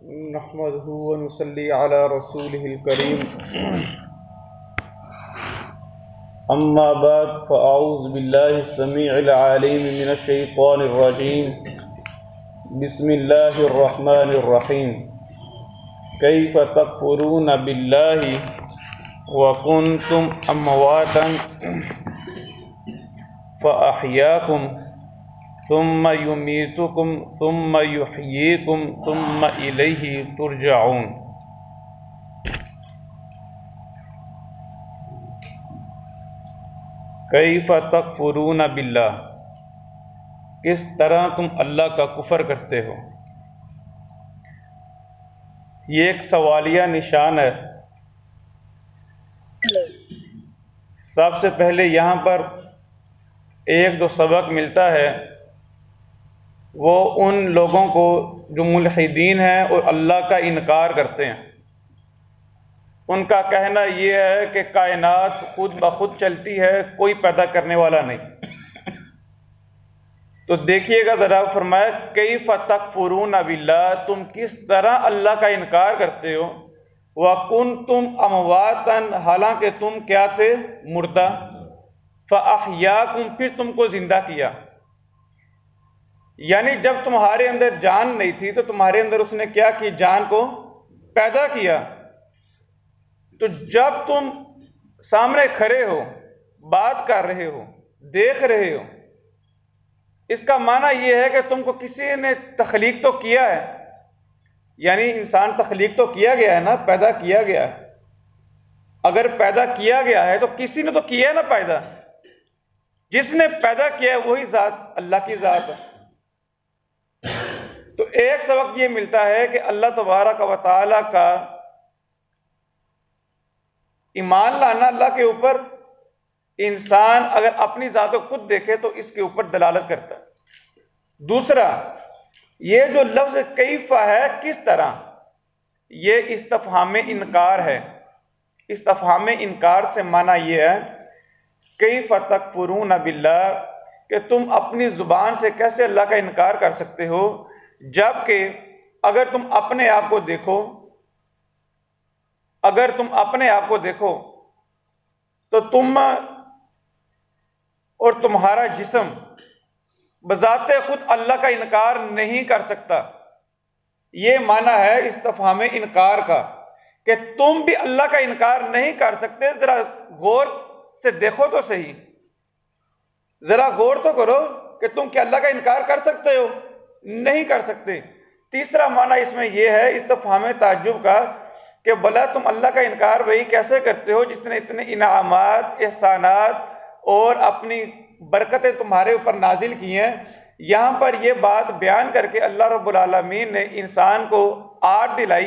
नहमदुहु व नुसल्ली अला रसूलिहिल करीम। अम्मा बाद फ़अऊज़ु बिल्लाहि समीइल अलीम मिनश शैतानिर रजीम। बिस्मिल्लाहिर रहमानिर रहीम। कैफ़ तकफ़ुरून बिल्लाहि व कुन्तुम अमवातन फ़अहयाकुम सुम्मा युमीतुकुम सुम्मा युहयीकुम सुम्मा इलैहि तुरजाऊन। कैफ़ तकफ़ुरून बिल्लाह, किस तरह तुम अल्लाह का कुफर करते हो। ये एक सवालिया निशान है। सबसे पहले यहाँ पर एक दो सबक मिलता है, वो उन लोगों को जो मुल्हिदीन हैं और अल्लाह का इनकार करते हैं। उनका कहना ये है कि कायनात खुद ब खुद चलती है, कोई पैदा करने वाला नहीं। तो देखिएगा ज़रा, फरमाया कैफ़ तकफ़ुरून बिल्लाह, तुम किस तरह अल्लाह का इनकार करते हो। व कुन्तुम अमवातन, हालांकि तुम क्या थे, मुर्दा। फ़अहयाकुम, फिर तुमको जिंदा किया। यानी जब तुम्हारे अंदर जान नहीं थी तो तुम्हारे अंदर उसने क्या की, जान को पैदा किया। तो जब तुम सामने खड़े हो, बात कर रहे हो, देख रहे हो, इसका माना यह है कि तुमको किसी ने तख्लीक तो किया है। यानी इंसान तख्लीक तो किया गया है ना, पैदा किया गया है। अगर पैदा किया गया है तो किसी ने तो किया है ना पैदा। जिसने पैदा किया है वही ज़ात, अल्लाह की ज़ात है। तो एक सबक ये मिलता है कि अल्लाह तबारक व तआला का ईमान लाना, अल्लाह के ऊपर, इंसान अगर अपनी ज़ात को खुद देखे तो इसके ऊपर दलालत करता है। दूसरा, ये जो लफ्ज़ कैफ़ा है, किस तरह, ये इस्तफ़हाम इनकार है। इस्तफ़हाम इनकार से माना ये है कैफ़ तकफ़ुरून बिल्लाह, कि तुम अपनी ज़ुबान से कैसे अल्लाह का इनकार कर सकते हो, जबकि अगर तुम अपने आप को देखो, अगर तुम अपने आप को देखो तो तुम और तुम्हारा जिस्म बज़ाते खुद अल्लाह का इनकार नहीं कर सकता। ये माना है इस्तफ़हाम इनकार का, कि तुम भी अल्लाह का इनकार नहीं कर सकते। जरा गौर से देखो तो सही, जरा गौर तो करो कि तुम क्या अल्लाह का इनकार कर सकते हो, नहीं कर सकते। तीसरा माना इसमें यह है इस्तफ़हाम ताज्जुब का, कि भला तुम अल्लाह का इनकार वही कैसे करते हो जिसने इतने इनामात, एहसानात और अपनी बरकतें तुम्हारे ऊपर नाजिल की हैं। यहाँ पर यह बात बयान करके अल्लाह रब्बुल आलमीन ने इंसान को आर्ट दिलाई,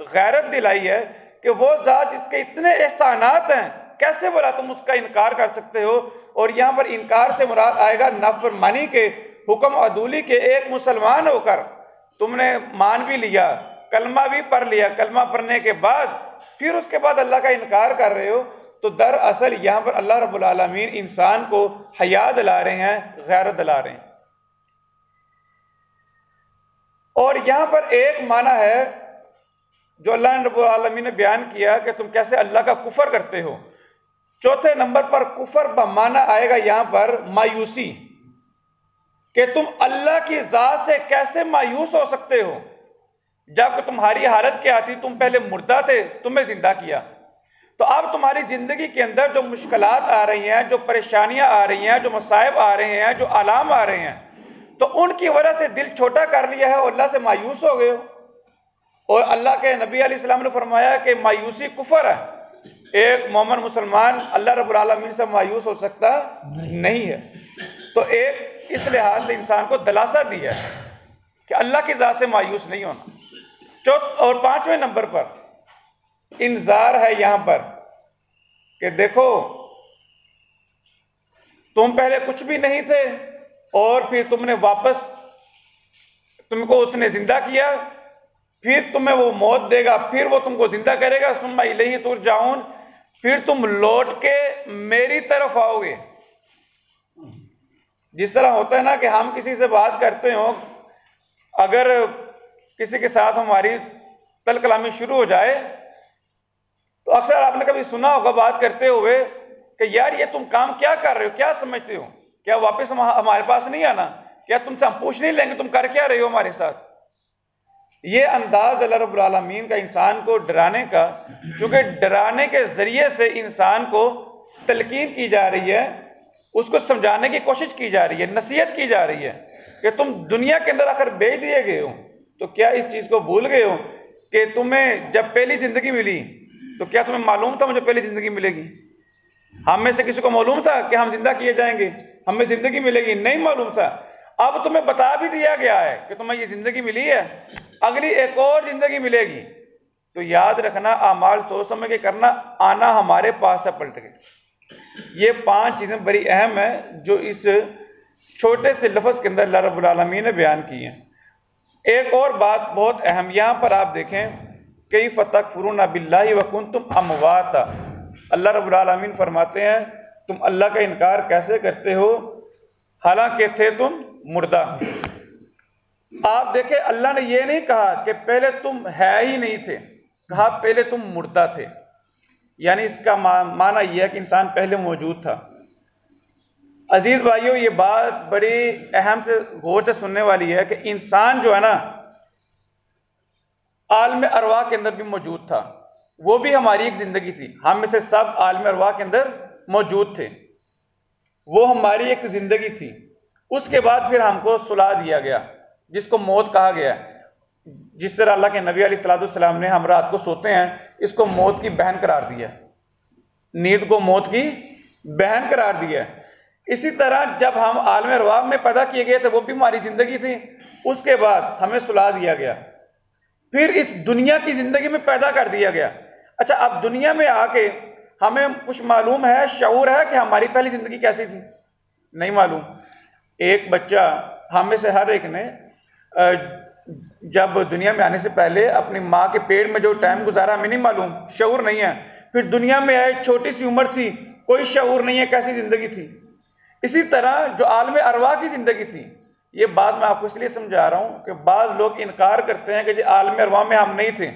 गैरत दिलाई है कि वो ज़ात जिसके इतने एहसानात हैं, कैसे बोला तुम उसका इनकार कर सकते हो। और यहाँ पर इनकार से मुराद आएगा नाफरमानी के, हुक्म अदूली के। एक मुसलमान होकर तुमने मान भी लिया, कलमा भी पढ़ लिया, कलमा पढ़ने के बाद फिर उसके बाद अल्लाह का इनकार कर रहे हो, तो दरअसल यहाँ पर अल्लाह रब्बुल आलमीन इंसान को हया दिला रहे हैं, गैरत दिला रहे हैं। और यहाँ पर एक माना है जो अल्लाह रब्बुल आलमीन ने बयान किया कि तुम कैसे अल्लाह का कुफर करते हो। चौथे नंबर पर कुफर बमाना आएगा यहाँ पर मायूसी, कि तुम अल्लाह की ज़ात से कैसे मायूस हो सकते हो, जबकि तुम्हारी हालत क्या थी, तुम पहले मुर्दा थे, तुम्हें जिंदा किया। तो अब तुम्हारी जिंदगी के अंदर जो मुश्किलात आ रही हैं, जो परेशानियां आ रही हैं, जो मसाइब आ रहे हैं, जो आलाम आ रहे हैं, तो उनकी वजह से दिल छोटा कर लिया है और अल्लाह से मायूस हो गए हो। और अल्लाह के नबी अलैहिस्सलाम ने फरमाया कि मायूसी कुफर है। एक मोमिन मुसलमान अल्लाह रब्बुल आलमीन से मायूस हो सकता नहीं है। तो एक इस लिहाज से इंसान को दिलासा दिया है कि अल्लाह की ज़ात से मायूस नहीं होना। और पांचवें नंबर पर इंजार है यहाँ पर कि देखो, तुम पहले कुछ भी नहीं थे और फिर तुमने वापस, तुमको उसने जिंदा किया, फिर तुम्हें वो मौत देगा, फिर वो तुमको जिंदा करेगा, सुम्मा इलैहि तुरजाऊन, फिर तुम लौट के मेरी तरफ आओगे। जिस तरह होता है ना कि हम किसी से बात करते हो, अगर किसी के साथ हमारी तल कलामी शुरू हो जाए तो अक्सर आपने कभी सुना होगा बात करते हुए कि यार ये तुम काम क्या कर रहे हो, क्या समझते हो, क्या वापस हमारे पास नहीं आना, क्या तुमसे हम पूछ नहीं लेंगे तुम कर क्या रहे हो हमारे साथ। ये अंदाज अल्लाह रब्बुल आलमीन का इंसान को डराने का, क्योंकि डराने के जरिए से इंसान को तलकीन की जा रही है, उसको समझाने की कोशिश की जा रही है, नसीहत की जा रही है कि तुम दुनिया के अंदर आकर भेज दिए गए हो, तो क्या इस चीज को भूल गए हो कि तुम्हें जब पहली जिंदगी मिली तो क्या तुम्हें मालूम था मुझे पहली जिंदगी मिलेगी? हम में से किसी को मालूम था कि हम जिंदा किए जाएंगे, हमें जिंदगी मिलेगी? नहीं मालूम था। अब तुम्हें बता भी दिया गया है कि तुम्हें ये जिंदगी मिली है, अगली एक और जिंदगी मिलेगी। तो याद रखना, आमाल सोच समझ के करना, आना हमारे पास है पलट के। ये 5 चीजें बड़ी अहम है जो इस छोटे से लफ्ज के अंदर अल्लाह रब्बुल आलमीन ने बयान की है। एक और बात बहुत अहम, यहां पर आप देखें, कई फतकफुरून बिल्लाहि व कुंतुम अमवाता। अल्लाह रब्बुल आलमीन फरमाते हैं तुम अल्लाह का इनकार कैसे करते हो हालांकि थे तुम मुर्दा। आप देखें, अल्लाह ने यह नहीं कहा कि पहले तुम है ही नहीं थे, कहा पहले तुम मुर्दा थे। यानी इसका माना यह है कि इंसान पहले मौजूद था। अजीज भाइयों, ये बात बड़ी अहम से गौर से सुनने वाली है कि इंसान जो है ना, आलम अरवाह के अंदर भी मौजूद था, वो भी हमारी एक जिंदगी थी। हम में से सब आलम अरवाह के अंदर मौजूद थे, वो हमारी एक जिंदगी थी। उसके बाद फिर हमको सुला दिया गया, जिसको मौत कहा गया। जिस तरह अल्लाह के नबी अलैहिस्सलाम ने हम रात को सोते हैं, इसको मौत की बहन करार दिया, नींद को मौत की बहन करार दिया। इसी तरह जब हम आलम अरवाह में पैदा किए गए थे, वो भी हमारी जिंदगी थी। उसके बाद हमें सुला दिया गया, फिर इस दुनिया की जिंदगी में पैदा कर दिया गया। अच्छा, अब दुनिया में आके हमें कुछ मालूम है, शऊर है कि हमारी पहली जिंदगी कैसी थी? नहीं मालूम। एक बच्चा, हम में से हर एक ने जब दुनिया में आने से पहले अपनी माँ के पेट में जो टाइम गुजारा हमें नहीं मालूम, शऊर नहीं है। फिर दुनिया में आए, छोटी सी उम्र थी, कोई शऊर नहीं है कैसी जिंदगी थी। इसी तरह जो आलम अरवाह की जिंदगी थी, ये बात मैं आपको इसलिए समझा रहा हूं कि बाज लोग इनकार करते हैं कि जी आलम अरवाह में हम नहीं थे,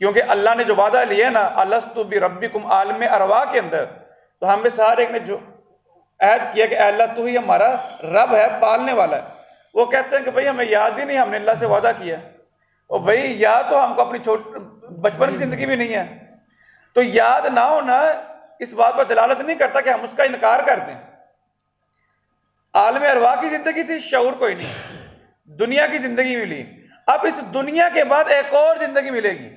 क्योंकि अल्लाह ने जो वादा लिया ना, अलस्तु बि रब्बिकुम, आलम अरवाह के अंदर, तो हम में से हर एक ने जो ऐद किया कि अल्लाह तू ही हमारा रब है, पालने वाला है। वो कहते हैं कि भाई हमें याद ही नहीं, हमने अल्लाह से वादा किया। और भाई याद तो हमको अपनी बचपन की जिंदगी भी नहीं है, तो याद ना होना इस बात पर दलालत नहीं करता कि हम उसका इनकार कर दें। आलम अरवाह की जिंदगी थी, शऊर कोई नहीं, दुनिया की जिंदगी मिली। अब इस दुनिया के बाद एक और जिंदगी मिलेगी।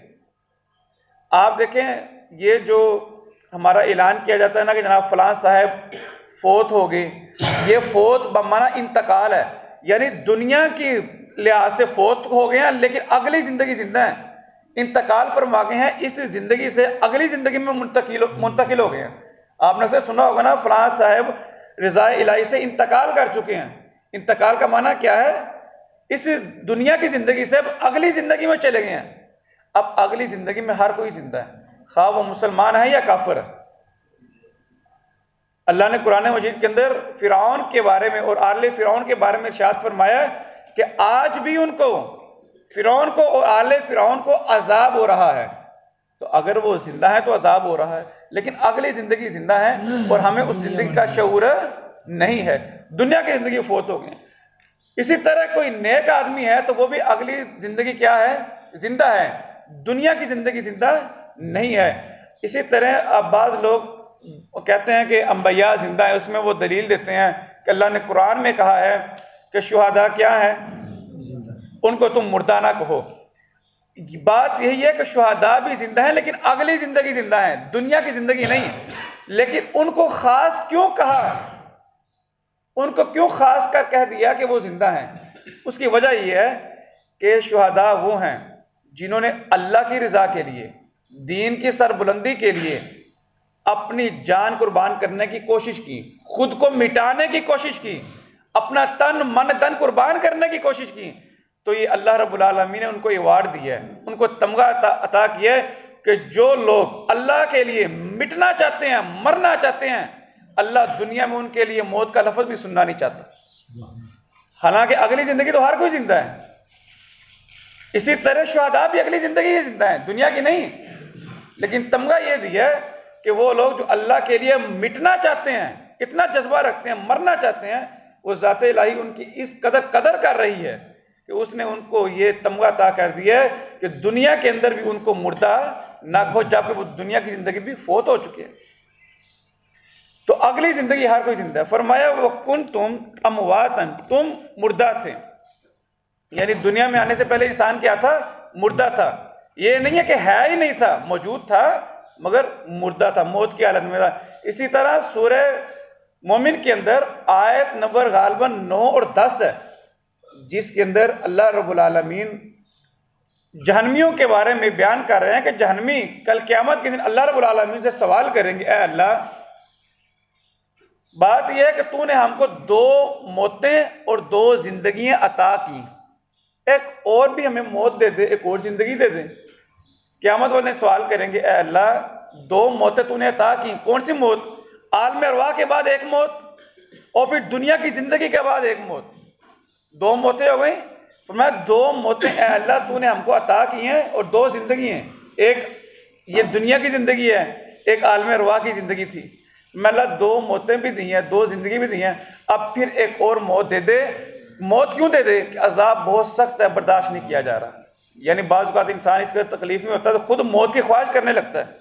आप देखें, ये जो हमारा ऐलान किया जाता है ना कि जनाब फलां साहब फोत हो गए, ये फोत बमाना इंतकाल है, यानी दुनिया की लिहाज से फोत हो गए हैं लेकिन अगली जिंदगी जिंदा है, इंतकाल फरमा गए हैं, इस जिंदगी से अगली जिंदगी में मुंतकिल हो गए हैं। आपने से सुना होगा ना, फलां साहब रिज़ाए इलाही से इंतकाल कर चुके हैं। इंतकाल का माना क्या है? इस दुनिया की जिंदगी से अब अगली जिंदगी में चले गए हैं। अब अगली जिंदगी में हर कोई जिंदा है, खा वो मुसलमान है या काफिर है। अल्लाह ने कुरान मजीद के अंदर फिरौन के बारे में और आले फिरौन के बारे में इरशाद फरमाया कि आज भी उनको, फिरौन को और आले फिरौन को अजाब हो रहा है। तो अगर वो जिंदा है तो अजाब हो रहा है, लेकिन अगली जिंदगी जिंदा है और हमें उस जिंदगी का शऊर नहीं है। दुनिया की जिंदगी फोत हो गई। इसी तरह कोई नेक आदमी है तो वो भी अगली जिंदगी क्या है? जिंदा है, दुनिया की जिंदगी जिंदा नहीं है। इसी तरह अब्बास लोग कहते हैं कि अंबिया जिंदा है, उसमें वो दलील देते हैं कि अल्लाह ने कुरान में कहा है कि शुहदा क्या है, उनको तुम मुर्दा ना कहो। बात यही है कि शुहदा भी जिंदा है लेकिन अगली जिंदगी जिंदा है, दुनिया की जिंदगी नहीं। लेकिन उनको खास क्यों कहा, उनको क्यों खास कर कह दिया कि वो जिंदा हैं? उसकी वजह यह है कि शुहदा वो हैं जिन्होंने अल्लाह की रजा के लिए, दीन की सरबुलंदी के लिए अपनी जान कुर्बान करने की कोशिश की, खुद को मिटाने की कोशिश की, अपना तन मन धन कुर्बान करने की कोशिश की। तो ये अल्लाह रब्बुल आलमीन ने उनको अवार्ड दिया है, उनको तमगा अता किया है कि जो लोग अल्लाह के लिए मिटना चाहते हैं, मरना चाहते हैं, अल्लाह दुनिया में उनके लिए मौत का लफ्ज भी सुनना नहीं चाहता। हालांकि अगली जिंदगी तो हर कोई जिंदा है। इसी तरह शहादा भी अगली ज़िंदगी ही जिंदा है, दुनिया की नहीं। लेकिन तमगा ये दिया कि वो लोग जो अल्लाह के लिए मिटना चाहते हैं, इतना जज्बा रखते हैं, मरना चाहते हैं, वो ज़ात इलाही उनकी इस कदर कर रही है कि उसने उनको ये तमगा अता कर दिया है कि दुनिया के अंदर भी उनको मुर्दा ना खो, जबकि वो दुनिया की जिंदगी भी फोत हो चुके हैं। तो अगली जिंदगी हर कोई जिंदा है। फरमाया वो कुन तुम अमवातन, तुम मुर्दा थे, यानी दुनिया में आने से पहले इंसान क्या था? मुर्दा था। ये नहीं है कि है ही नहीं था, मौजूद था मगर मुर्दा था, मौत की हालत में था। इसी तरह सूरह मोमिन के अंदर आयत नंबर गालबन 9 और 10 है, जिसके अंदर अल्लाह रब्बुल आलमीन जहन्मियों के बारे में बयान कर रहे हैं कि जहन्मी कल क़यामत के दिन अल्लाह रब्बुल आलमीन से सवाल करेंगे, ऐ अल्लाह, बात यह है कि तूने हमको 2 मौतें और 2 जिंदगियां अता की, एक और भी हमें मौत दे दे, एक और जिंदगी दे दे। क़यामत वाले सवाल करेंगे, ऐ अल्लाह, 2 मौतें तूने अता की, कौन सी मौत? आलम अरवाह के बाद एक मौत और फिर दुनिया की जिंदगी के बाद एक मौत, 2 मौतें हो गई। तो मैं 2 मौतें ऐ अल्लाह तूने हमको अता की हैं और 2 जिंदगी हैं, एक ये दुनिया की जिंदगी है, एक आलम अरवाह की जिंदगी थी। मैं अल्लाह 2 मौतें भी दी हैं, 2 जिंदगी भी दी हैं, अब फिर एक और मौत दे दे। मौत क्यों दे दे? कि अजाब बहुत सख्त है, बर्दाश्त नहीं किया जा रहा। यानी बाज़ औक़ात इंसान इसका तकलीफ में होता है तो खुद मौत की ख्वाहिश करने लगता है।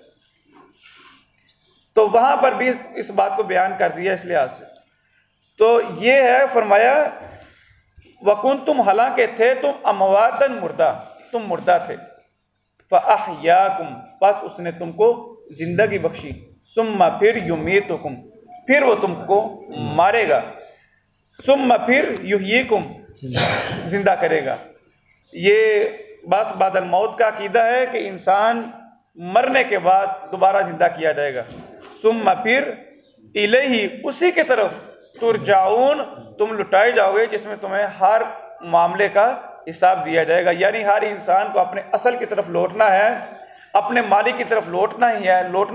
तो वहां पर भी इस बात को बयान कर दिया इस लिहाज से। तो ये है, फरमाया वकुन तुम, हालांकि थे तुम अमवातन मुर्दा, तुम मुर्दा थे, फ़अहयाकुम, बस उसने तुमको जिंदगी बख्शी, सुम्मा फिर युमीतुकुम, फिर वो तुमको मारेगा, सुम्मा फिर युहयीकुम, जिंदा करेगा। ये बस बादल मौत का अकीदा है कि इंसान मरने के बाद दोबारा जिंदा किया जाएगा। सुम्मा फिर इलैही, उसी की तरफ, तुरजाऊन, तुम लुटाए जाओगे, जिसमें तुम्हें हर मामले का हिसाब दिया जाएगा। यानी हर इंसान को अपने असल की तरफ लौटना है, अपने मालिक की तरफ लौटना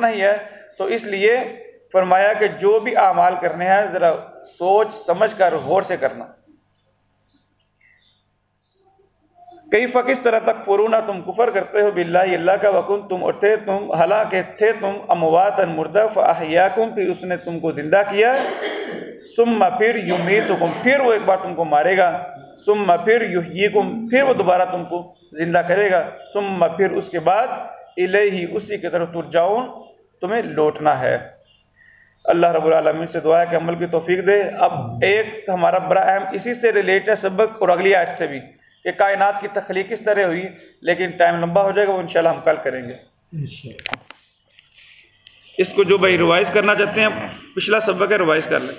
ही है। तो इसलिए फरमाया कि जो भी आमाल करने हैं जरा सोच समझ कर गौर से करना। कई किस तरह तक फुरूना, तुम कुफर करते हो बिल्लाहि, अल्लाह का, वकुन तुम, और थे तुम, हालांकि थे तुम अमवातन मुर्दा, फ़अहयाकुम, फिर उसने तुमको जिंदा किया, सुम्मा फिर युमीतुकुम, फिर वो एक बार तुमको मारेगा, सुम्मा फिर युहयीकुम, फिर वो दोबारा तुमको जिंदा करेगा, सुम्मा फिर उसके बाद इलैही, उसी की तरफ तुरजाऊन, तुम्हें लौटना है। अल्लाह रब्बुल आलमीन से दुआ है कि अमल की तौफीक दे। अब एक हमारा बड़ा अहम इसी से रिलेटेड सबक और अगली आयत से भी, कि कायनात की तख्लीक किस तरह हुई, लेकिन टाइम लंबा हो जाएगा, वो इंशाल्लाह हम कल करेंगे। इसको जो भाई रिवाइज करना चाहते हैं, पिछला सबक है, रिवाइज कर लें।